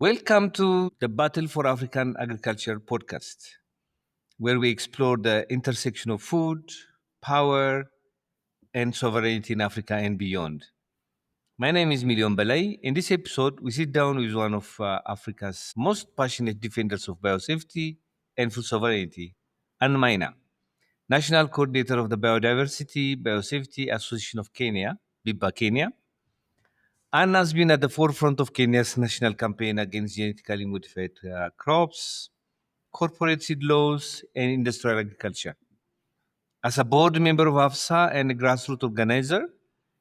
Welcome to the Battle for African Agriculture podcast, where we explore the intersection of food, power, and sovereignty in Africa and beyond. My name is Belay. In this episode, we sit down with one of Africa's most passionate defenders of biosafety and food sovereignty, Anne Maina, National Coordinator of the Biosafety Association of Kenya, BIBA Kenya. Anne has been at the forefront of Kenya's national campaign against genetically modified crops, corporate seed laws, and industrial agriculture. As a board member of AFSA and a grassroots organizer,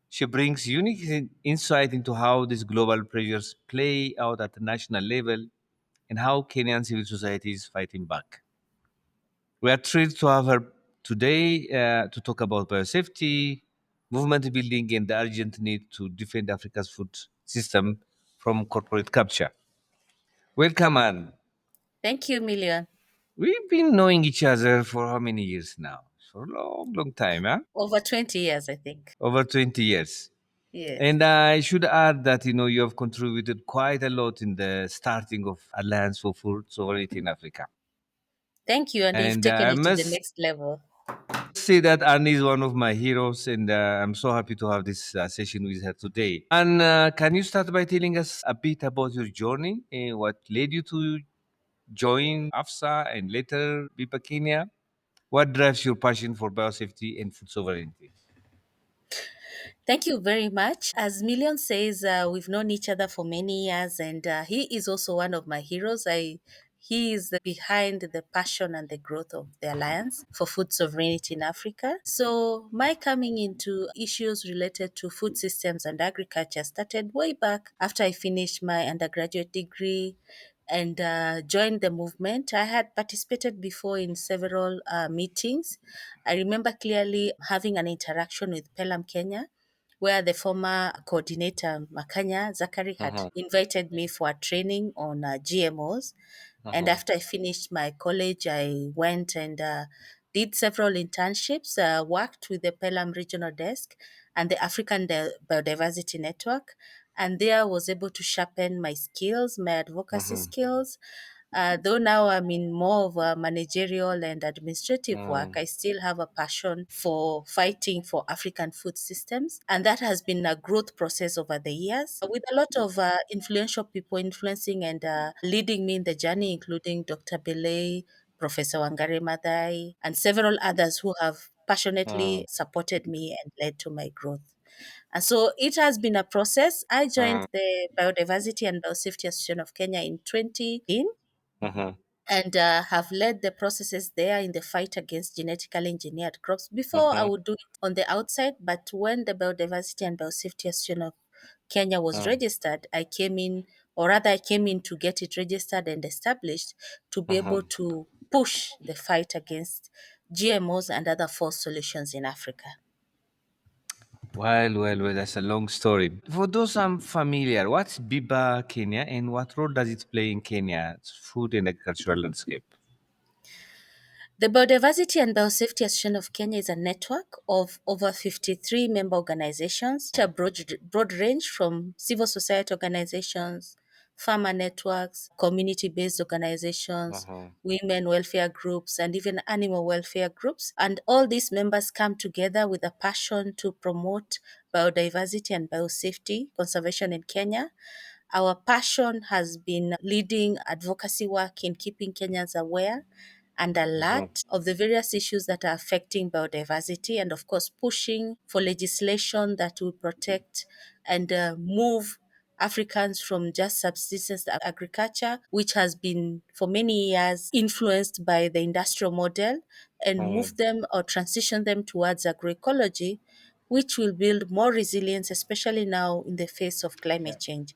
she brings unique insight into how these global pressures play out at the national level and how Kenyan civil society is fighting back. We are thrilled to have her today to talk about biosafety, movement building, and the urgent need to defend Africa's food system from corporate capture. Welcome, Anne. Thank you, Million. We've been knowing each other for how many years now? For a long, long time, huh? Over 20 years, I think. Over 20 years. Yes. And I should add that, you have contributed quite a lot in the starting of Alliance for Food Sovereignty in Africa. Thank you. And you've And taken I it to the must next level. say that Anne is one of my heroes, and I'm so happy to have this session with her today. And can you start by telling us a bit about your journey and what led you to join AFSA and later BIPA Kenya? What drives your passion for biosafety and food sovereignty? Thank you very much. As Million says, we've known each other for many years, and he is also one of my heroes. He is behind the passion and the growth of the Alliance for Food Sovereignty in Africa. So, my coming into issues related to food systems and agriculture started way back after I finished my undergraduate degree and joined the movement. I had participated before in several meetings. I remember clearly having an interaction with Pelham Kenya, where the former coordinator, Makanya Zachary, had Uh-huh. invited me for a training on GMOs. And Uh-huh. after I finished my college, I went and did several internships, worked with the Pelham Regional Desk and the African Biodiversity Network. And there I was able to sharpen my skills, my advocacy Uh-huh. skills. Though now I'm in more of a managerial and administrative work, Uh-huh. I still have a passion for fighting for African food systems. And that has been a growth process over the years with a lot of influential people influencing and leading me in the journey, including Dr. Belay, Professor Wangari Maathai, and several others who have passionately supported me and led to my growth. And so it has been a process. I joined the Biodiversity and Biosafety Association of Kenya in 2010 Uh-huh. and have led the processes there in the fight against genetically engineered crops. Before I Uh-huh. would do it on the outside, but when the Biodiversity and Biosafety Association of Kenya was registered, I came in, or rather, I came in to get it registered and established to be Uh-huh. able to push the fight against GMOs and other false solutions in Africa. Well, that's a long story. For those unfamiliar, what's Biba Kenya and what role does it play in Kenya's food and agricultural landscape? The Biodiversity and Biosafety Association of Kenya is a network of over 53 member organizations, a broad range from civil society organizations, farmer networks, community based organizations, Uh-huh. women welfare groups, and even animal welfare groups. And all these members come together with a passion to promote biodiversity and biosafety conservation in Kenya. Our passion has been leading advocacy work in keeping Kenyans aware and Uh-huh. alert of the various issues that are affecting biodiversity, and of course, pushing for legislation that will protect and move Africans from just subsistence agriculture, which has been for many years influenced by the industrial model, and Uh-huh. move them or transition them towards agroecology, which will build more resilience, especially now in the face of climate change.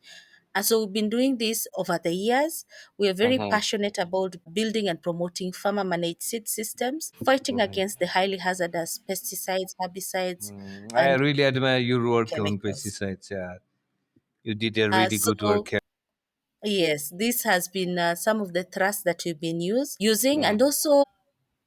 And so we've been doing this over the years. We are very Uh-huh. passionate about building and promoting farmer managed seed systems, fighting against the highly hazardous pesticides, herbicides, I and really admire your work on chemicals. pesticides. Yeah, you did a really good So work here. yes, this has been some of the thrust that we've been using, and also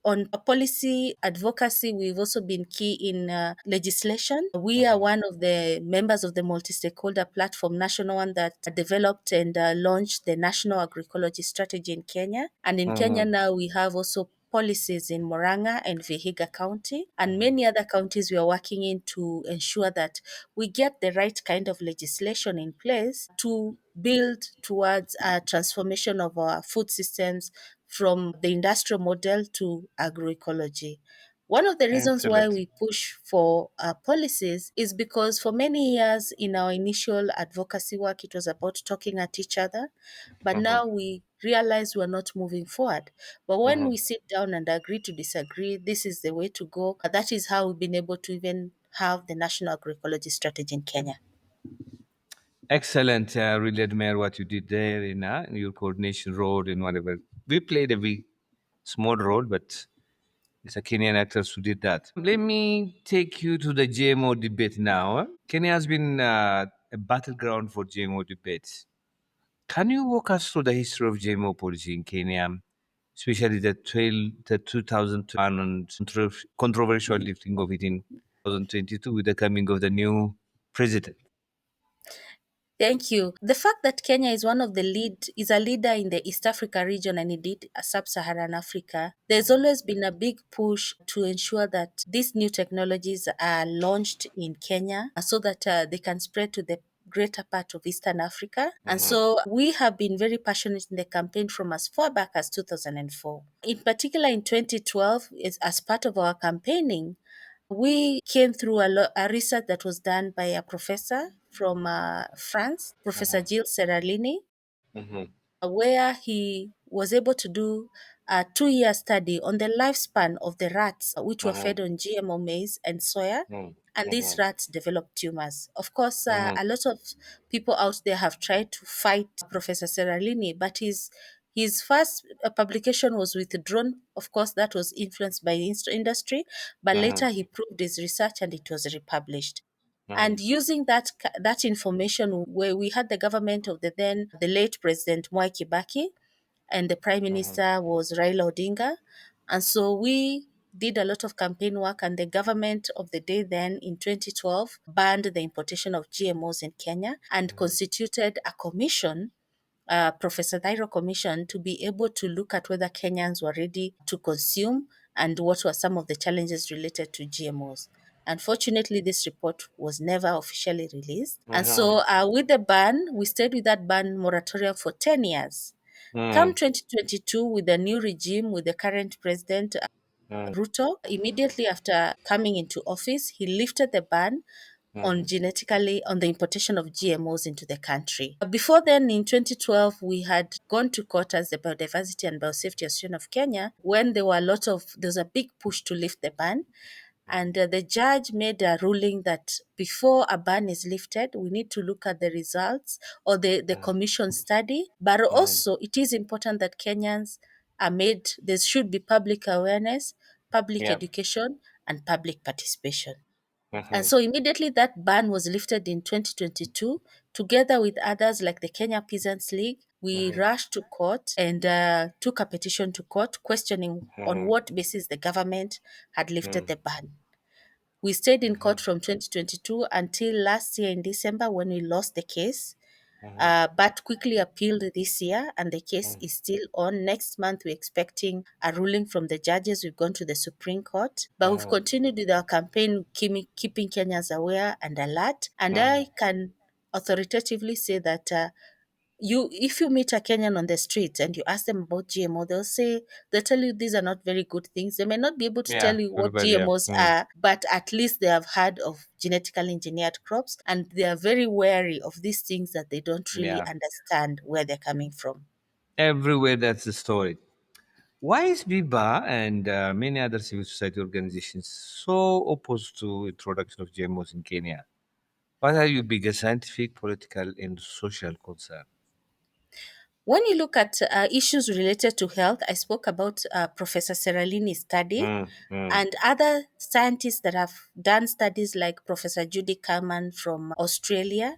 On a policy advocacy, we've also been key in legislation. We are one of the members of the multi-stakeholder platform, national one, that developed and launched the National Agroecology Strategy in Kenya. And in Kenya now, we have also policies in Murang'a and Vihiga County and many other counties we are working in to ensure that we get the right kind of legislation in place to build towards a transformation of our food systems from the industrial model to agroecology. One of the reasons why Excellent. we push for policies is because for many years in our initial advocacy work, it was about talking at each other. But now we realize we're not moving forward. But when we sit down and agree to disagree, this is the way to go. That is how we've been able to even have the National Agroecology Strategy in Kenya. Excellent. I really admire what you did there in your coordination role and whatever. We played a very small role, but it's a Kenyan actors who did that. Let me take you to the GMO debate now. Kenya has been a battleground for GMO debates. Can you walk us through the history of GMO policy in Kenya, especially the 2000 and controversial lifting of it in 2022 with the coming of the new president? Thank you. The fact that Kenya is one of the is a leader in the East Africa region and indeed sub-Saharan Africa, there's always been a big push to ensure that these new technologies are launched in Kenya so that they can spread to the greater part of Eastern Africa. And so we have been very passionate in the campaign from as far back as 2004. In particular, in 2012, as part of our campaigning, we came through a research that was done by a professor from France, Professor Gilles Serralini, Mhm, where he was able to do a 2-year study on the lifespan of the rats which were mhm, fed on GMO maize and soya. mhm, And these mhm, rats developed tumors. Of course, mhm, a lot of people out there have tried to fight Professor Serralini, but his first publication was withdrawn. Of course, that was influenced by the industry, but later mhm, he proved his research and it was republished. mhm, And using that information, where we had the government of the late President Mwai Kibaki, and the Prime mhm, Minister was Raila Odinga, and so we did a lot of campaign work, and the government of the day then in 2012 banned the importation of GMOs in Kenya and constituted a commission, Professor Thairo Commission, to be able to look at whether Kenyans were ready to consume and what were some of the challenges related to GMOs. Unfortunately, this report was never officially released. And mhm, so, with the ban, we stayed with that ban moratorium for 10 years. Come mhm, 2022, with the new regime, with the current president, Ruto, immediately after coming into office, he lifted the ban on the importation of GMOs into the country. Before then, in 2012, we had gone to court as the Biodiversity and Biosafety Association of Kenya when there was a big push to lift the ban. And the judge made a ruling that before a ban is lifted, we need to look at the results or the commission study. But mhm. also, it is important that there should be public awareness, public Yeah. education, and public participation. And Mhm, so immediately that ban was lifted in 2022, together with others like the Kenya Peasants League, we mhm, rushed to court and took a petition to court questioning on mhm, what basis the government had lifted mhm, the ban. We stayed in mhm, court from 2022 until last year in December when we lost the case, mhm, but quickly appealed this year, and the case mhm, is still on. Next month, we're expecting a ruling from the judges. We've gone to the Supreme Court, but we've mhm, continued with our campaign, keeping Kenyans aware and alert. And mhm. I can authoritatively say that if you meet a Kenyan on the street and you ask them about GMO, they'll tell you these are not very good things. They may not be able to tell Yeah, you what everybody. Yeah. GMOs are, but at least they have heard of genetically engineered crops and they are very wary of these things that they don't really Yeah. understand where they're coming from. Everywhere that's the story. Why is BIBA and many other civil society organizations so opposed to introduction of GMOs in Kenya? What are your biggest scientific, political, and social concerns? When you look at issues related to health, I spoke about Professor Seralini's study Mm, mm, and other scientists that have done studies like Professor Judy Carman from Australia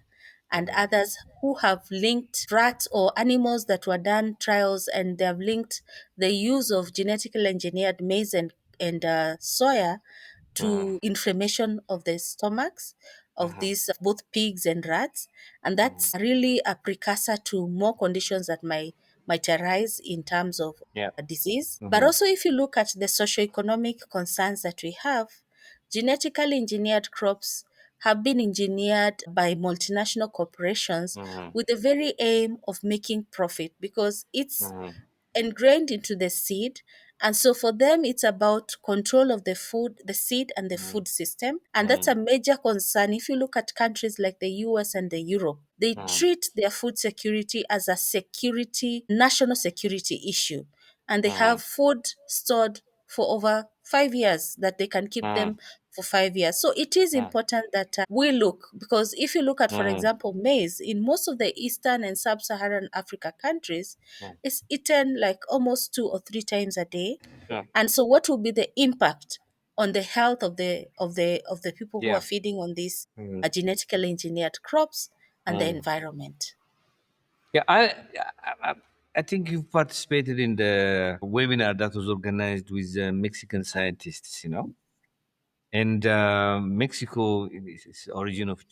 and others who have linked rats or animals that were done trials, and they have linked the use of genetically engineered maize and soya to inflammation of the stomachs of these both pigs and rats, and that's really a precursor to more conditions that might arise in terms of Yeah. a disease. But Mhm. also, if you look at the socioeconomic concerns that we have, genetically engineered crops have been engineered by multinational corporations Mhm. with the very aim of making profit, because it's Mhm. ingrained into the seed. And so for them, it's about control of the food, the seed, and the Mhm. food system. And that's Mhm. a major concern. If you look at countries like the US and the Europe, they Mhm. treat their food security as a national security issue. And they have Mhm. food stored for over 5 years, that they can keep Mhm. them for 5 years. So it is Mhm. important that we look, because if you look at, for Mhm. example, maize, in most of the Eastern and Sub Saharan Africa countries, Mhm. is eaten like almost 2 or 3 times a day. Sure. And so what will be the impact on the health of the people who are Yeah. feeding on these Mhm. genetically engineered crops and the Mhm. environment? Yeah, I I think you participated in the webinar that was organized with Mexican scientists, and Mexico is origin of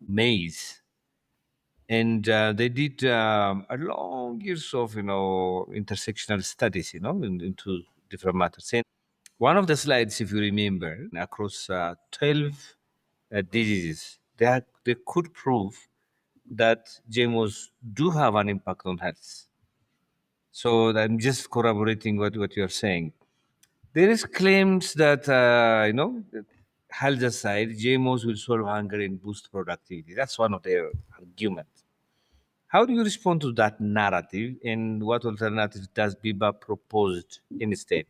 maize, and they did a long years of intersectional studies, into different matters. And one of the slides, if you remember, across 12 diseases, they could prove that GMOs do have an impact on health. So I'm just corroborating what you're saying. There is claims that that health aside, GMOs will solve hunger and boost productivity. That's one of their arguments. How do you respond to that narrative, and what alternatives does BIBA proposed instead?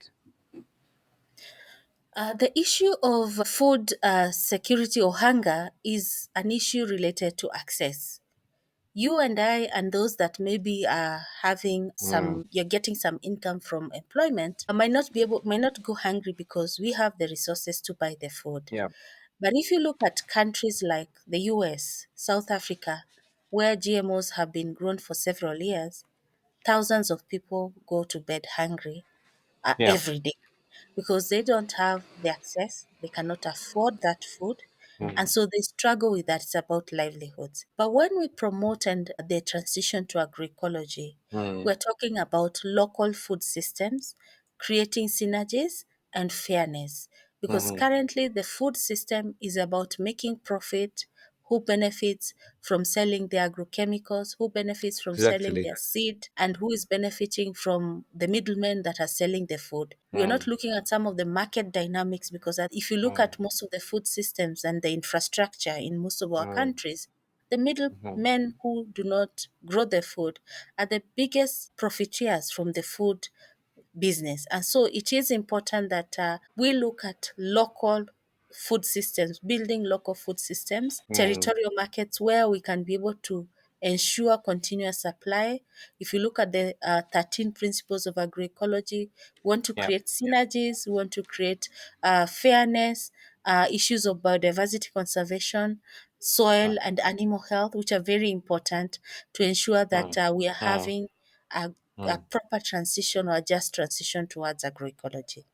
The issue of food security or hunger is an issue related to access. You and I and those that maybe are Mm, you're getting some income from employment, might not go hungry because we have the resources to buy the food. yeah, But if you look at countries like the US, South Africa, where GMOs have been grown for several years, thousands of people go to bed hungry yeah. every day, because they don't have the access, they cannot afford that food, and Mm, so they struggle with that. It's about livelihoods. But when we promote and the transition to agroecology, mm, we're talking about local food systems, creating synergies and fairness. Because mhm. currently the food system is about making profit. Who benefits from selling the agrochemicals, who benefits from selling Exactly. their seed, and who is benefiting from the middlemen that are selling the food. We are not Mm, looking at some of the market dynamics, because if you look mm, at most of the food systems and the infrastructure in most of our mm, countries, the mhm. middlemen who do not grow the food are the biggest profiteers from the food business. And so it is important that we look at local food systems, building local food systems, Mm, territorial markets where we can be able to ensure continuous supply. If you look at the 13 principles of agroecology, we want to yeah, create synergies, we want to create fairness, issues of biodiversity conservation, yeah. soil and animal health, which are very important to ensure that Mm, we are mm, having a mm. proper transition or a just transition towards agroecology.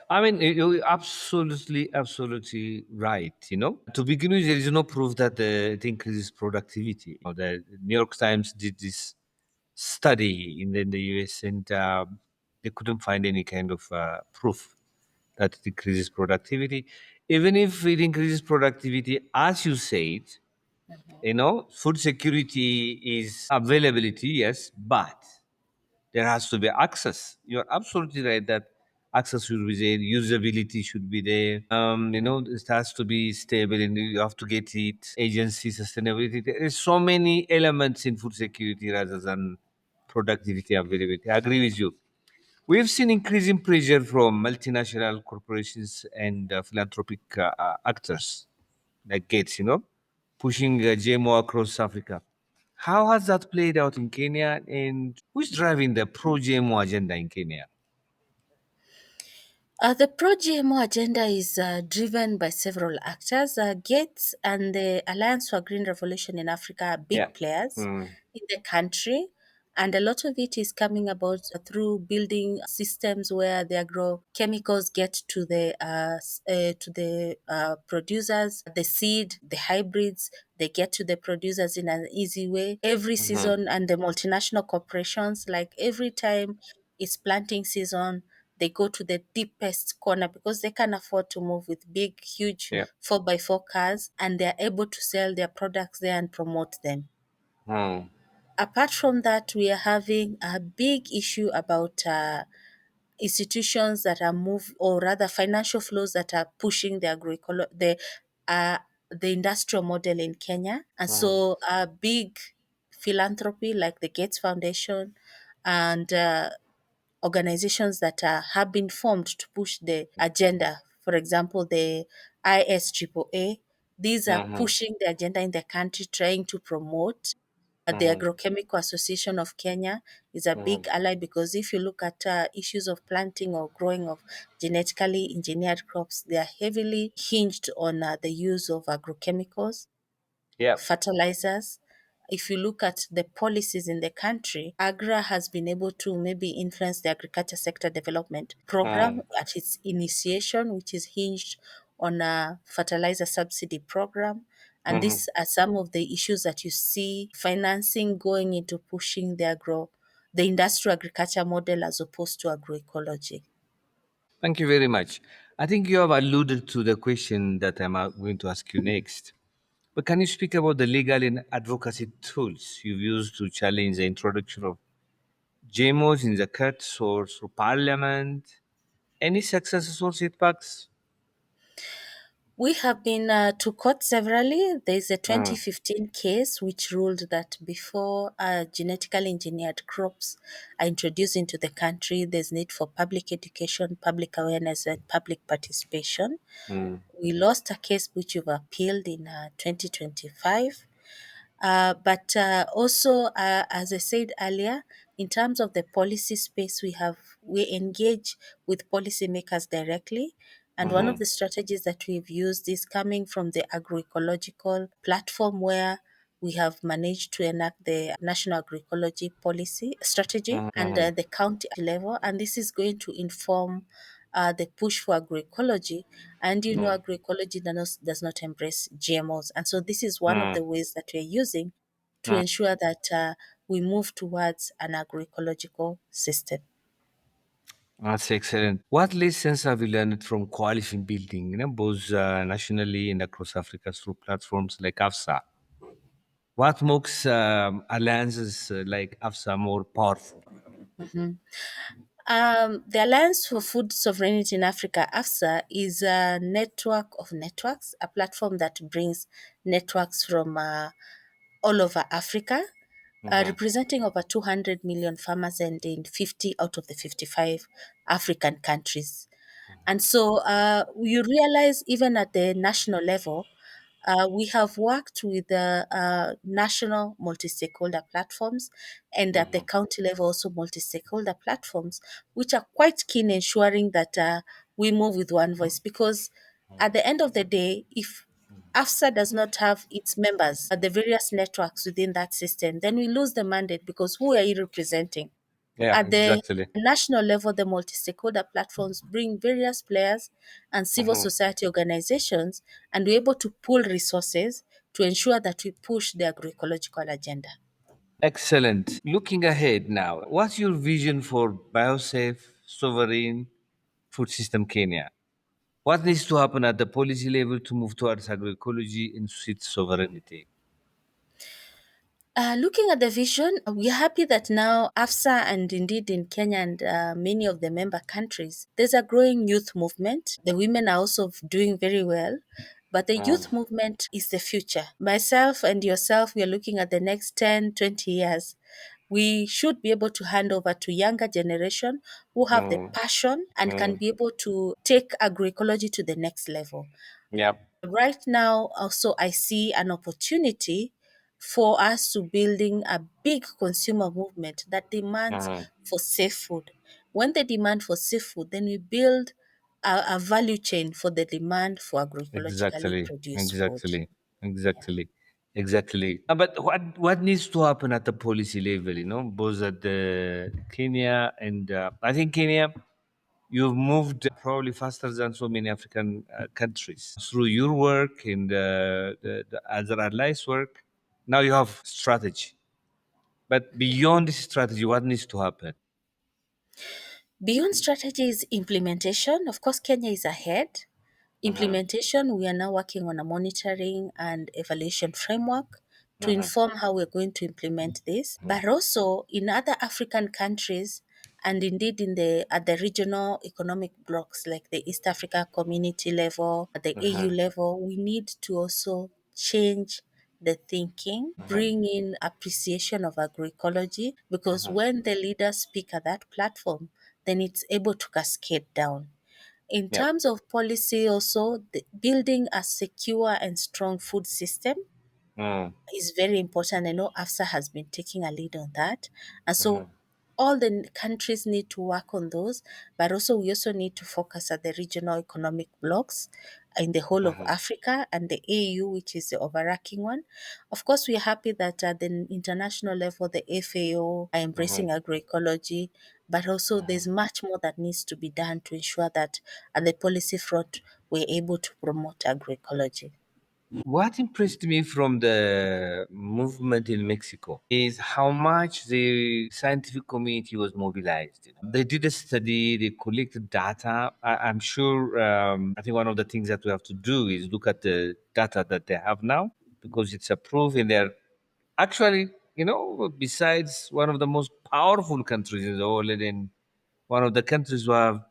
I mean, you're absolutely, absolutely right. To begin with, there is no proof that it increases productivity. The New York Times did this study in the US, and they couldn't find any kind of proof that it increases productivity. Even if it increases productivity, as you said, food security is availability, yes, but there has to be access. You're absolutely right that access should be there, usability should be there. It has to be stable, and you have to get it. Agency sustainability. There is so many elements in food security rather than productivity availability. I agree with you. We've seen increasing pressure from multinational corporations and philanthropic actors like Gates, pushing GMO across Africa. How has that played out in Kenya, and who's driving the pro GMO agenda in Kenya? The pro-GMO agenda is driven by several actors. Gates and the Alliance for Green Revolution in Africa are Yeah. big players Mm. in the country, and a lot of it is coming about through building systems where the agrochemicals get to the producers, the seed, the hybrids. They get to the producers in an easy way every Mhm. season, and the multinational corporations, like every time it's planting season, they go to the deepest corner because they can afford to move with big, huge Yeah. 4x4 cars, and they're able to sell their products there and promote them. Mm. Apart from that, we are having a big issue about institutions that are or rather financial flows that are pushing uh, the industrial model in Kenya. And Mm. so a big philanthropy like the Gates Foundation and organizations that have been formed to push the agenda. For example, the ISAAA, these are Mhm. pushing the agenda in the country, trying to promote. The Mhm. Agrochemical Association of Kenya is a Mhm. big ally because if you look at issues of planting or growing of genetically engineered crops, they are heavily hinged on the use of agrochemicals, Yeah. fertilizers. If you look at the policies in the country, AGRA has been able to maybe influence the agriculture sector development program Mm. at its initiation, which is hinged on a fertilizer subsidy program. And Mhm. these are some of the issues that you see financing going into pushing the industrial agriculture model as opposed to agroecology. Thank you very much. I think you have alluded to the question that I'm going to ask you next. But can you speak about the legal and advocacy tools you've used to challenge the introduction of GMOs in the courts or through parliament? Any successes or setbacks? We have been to court severally. There's a Mm. 2015 case which ruled that before genetically engineered crops are introduced into the country, there's need for public education, public awareness, and public participation. Mm. We lost a case which we've appealed in 2025. But also, as I said earlier, in terms of the policy space, we engage with policymakers directly. And one of Mhm. the strategies that we've used is coming from the agroecological platform where we have managed to enact the national agroecology policy strategy and Mhm. the county level. And this is going to inform the push for agroecology. And Mm. agroecology does not embrace GMOs. And so this is one of Mm. the ways that we're using to Mm. ensure that we move towards an agroecological system. That's excellent. What lessons have you learned from coalition building, both nationally and across Africa through platforms like AFSA? What makes alliances like AFSA more powerful? Mhm. The Alliance for Food Sovereignty in Africa, AFSA, is a network of networks, a platform that brings networks from all over Africa, Mhm. representing over 200 million farmers and in 50 out of the 55 African countries. And so you realize even at the national level, we have worked with the national multi-stakeholder platforms and at the Mhm. county level also multi-stakeholder platforms, which are quite keen ensuring that we move with one voice. Because at the end of the day, if AFSA does not have its members at the various networks within that system, then we lose the mandate because who are you representing? Yeah, At the exactly. national level, the multi stakeholder platforms bring various players and civil Mhm. society organizations, and we're able to pool resources to ensure that we push the agroecological agenda. Excellent. Looking ahead now, what's your vision for biosafe, sovereign food system Kenya? What needs to happen at the policy level to move towards agroecology and seed sovereignty? Looking at the vision, we are happy that now AFSA and indeed in Kenya and many of the member countries, there's a growing youth movement. The women are also doing very well. But the Mm. youth movement is the future. Myself and yourself, we are looking at the next 10, 20 years. We should be able to hand over to younger generation who have the Mm. passion and can Mm. be able to take agroecology to the next level. Yep. Right now, also, I see an opportunity for us to building a big consumer movement that demands Mhm. for safe food. When they demand for safe food, then we build a value chain for the demand for agroecologically Exactly, produced food. exactly, Yeah. exactly, exactly. But what needs to happen at the policy level? Both at the Kenya and I think Kenya, you've moved probably faster than so many African countries through your work and the other allies' work. Now you have strategy, but beyond this strategy, what needs to happen? Beyond strategy is implementation. Of course, Kenya is ahead. Implementation, we are now working on a monitoring and evaluation framework to inform how we're going to implement this. But also in other African countries, and indeed in the at the regional economic blocks like the East Africa Community level, at the AU level, we need to also change the thinking, bring in appreciation of agroecology, because when the leaders speak at that platform, then it's able to cascade down. In Yep. terms of policy, also, building a secure and strong food system Mm. is very important. I know AFSA has been taking a lead on that. And so all the countries need to work on those, but also we also need to focus at the regional economic blocks in the whole of Africa and the AU, which is the overarching one. Of course, we are happy that at the international level, the FAO are embracing agroecology, but also there's much more that needs to be done to ensure that at the policy front, we're able to promote agroecology. What impressed me from the movement in Mexico is how much the scientific community was mobilized. They did a study, they collected data. I'm sure, I think one of the things that we have to do is look at the data that they have now because it's approved and they're actually, besides one of the most powerful countries in the world and one of the countries who have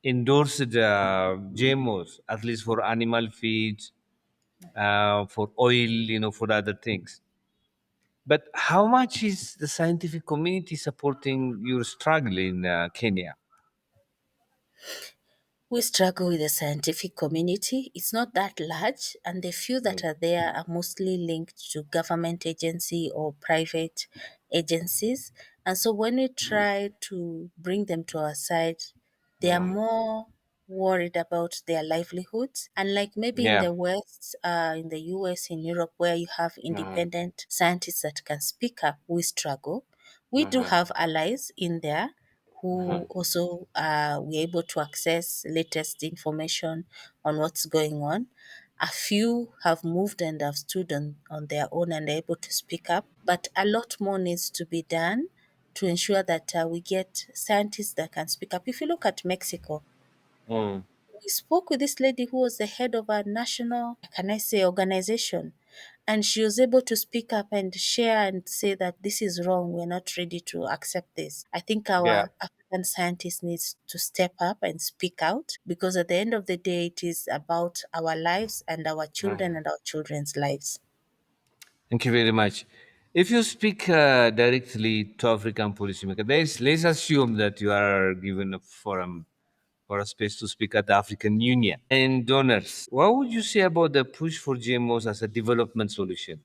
endorsed GMOs, at least for animal feed, for oil, for other things. But how much is the scientific community supporting your struggle in Kenya? We struggle with the scientific community. It's not that large, and the few that are there are mostly linked to government agency or private agencies. And so when we try to bring them to our side, they are more worried about their livelihoods. Unlike maybe in Yeah. the West, in the US, in Europe, where you have independent scientists that can speak up, we struggle. We do have allies in there who also we're able to access latest information on what's going on. A few have moved and have stood on their own and are able to speak up, but a lot more needs to be done to ensure that we get scientists that can speak up. If you look at Mexico, Mm. we spoke with this lady who was the head of a national, can I say, organization. And she was able to speak up and share and say that this is wrong. We're not ready to accept this. I think Yeah. our African scientists needs to step up and speak out, because at the end of the day, it is about our lives and our children and our children's lives. Thank you very much. If you speak directly to African policymakers, let's assume that you are given a forum or a space to speak at the African Union and donors. What would you say about the push for GMOs as a development solution?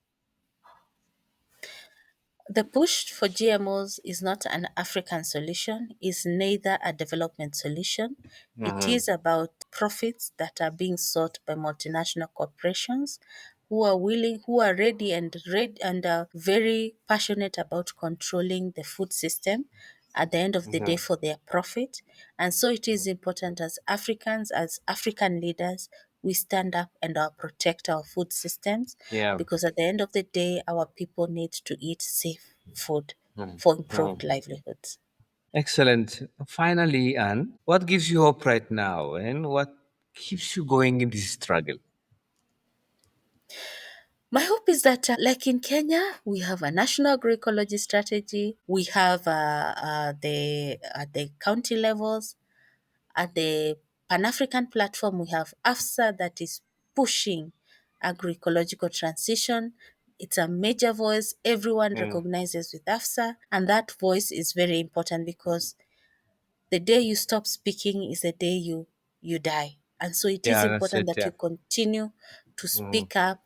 The push for GMOs is not an African solution, is neither a development solution. It is about profits that are being sought by multinational corporations who are willing, who are ready and are very passionate about controlling the food system at the end of the day for their profit. And so it is important as Africans, as African leaders, we stand up and protect our food systems, Yeah. because at the end of the day, our people need to eat safe food for improved livelihoods. Excellent. Finally, Anne, what gives you hope right now and what keeps you going in this struggle? My hope is that, like in Kenya, we have a national agroecology strategy. We have the at the county levels, at the Pan African platform, we have AFSA that is pushing agroecological transition. It's a major voice. Everyone recognizes with AFSA, and that voice is very important, because the day you stop speaking is the day you die. And so it is Yeah, that's important it. that Yeah. you continue to speak up,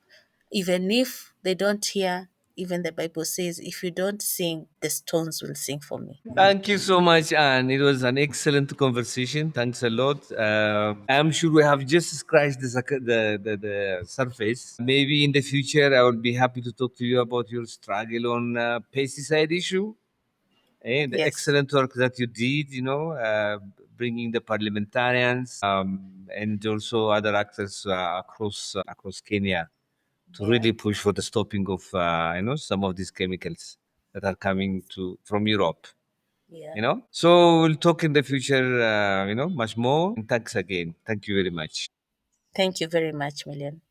even if they don't hear. Even the Bible says, if you don't sing, the stones will sing for me. Thank you so much, Anne. It was an excellent conversation. Thanks a lot. I'm sure we have just scratched the surface. Maybe in the future, I would be happy to talk to you about your struggle on pesticide issue and the Yes. excellent work that you did. Bringing the parliamentarians and also other actors across Kenya to Yeah. really push for the stopping of some of these chemicals that are coming to from Europe. Yeah. So we'll talk in the future, much more. And thanks again. Thank you very much. Thank you very much, Million.